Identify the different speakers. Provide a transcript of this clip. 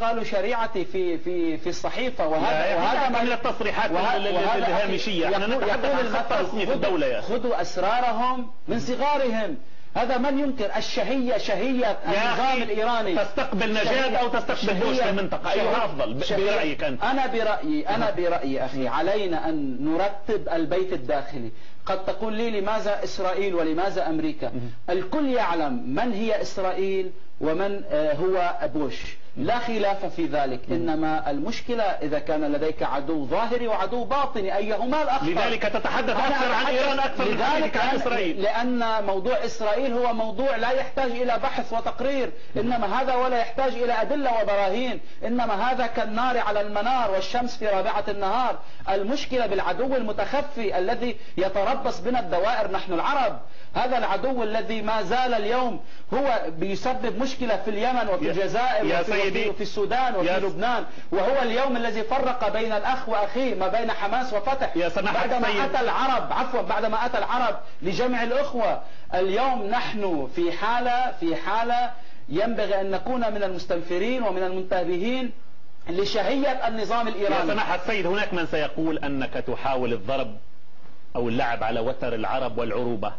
Speaker 1: قالوا شريعتي في الصحيفة، وهذا
Speaker 2: من التصريحات الهامشية. احنا نتحدث عن خط رسمي في الدولة يا أخي.
Speaker 1: خذوا أسرارهم من صغارهم. هذا من ينكر شهية النظام الإيراني.
Speaker 2: تستقبل نجاد أو تستقبل بوش في المنطقة، أيها أفضل برأيك أنت؟
Speaker 1: أنا برأيي أخي علينا أن نرتب البيت الداخلي. قد تقول لي لماذا إسرائيل ولماذا أمريكا؟ الكل يعلم من هي إسرائيل ومن هو بوش، لا خلاف في ذلك. إنما المشكلة إذا كان لديك عدو ظاهري وعدو باطني، أيهما الأخطر؟
Speaker 2: لذلك تتحدث أكثر عن إيران أكثر من ذلك عن إسرائيل،
Speaker 1: لأن موضوع إسرائيل هو موضوع لا يحتاج إلى بحث وتقرير، إنما هذا ولا يحتاج إلى أدلة وبراهين، إنما هذا كالنار على المنار والشمس في رابعة النهار. المشكلة بالعدو المتخفي الذي يتربص بنا الدوائر نحن العرب. هذا العدو الذي ما زال اليوم هو بيسبب مشكلة في اليمن وفي الجزائر وفي السودان وفي لبنان، وهو اليوم الذي فرق بين الأخ وأخيه، ما بين حماس وفتح، بعدما أتى العرب لجمع الأخوة. اليوم نحن في حالة ينبغي أن نكون من المستنفرين ومن المنتبهين لشهية النظام الإيراني.
Speaker 2: يا سماحة السيد، هناك من سيقول أنك تحاول الضرب أو اللعب على وتر العرب والعروبة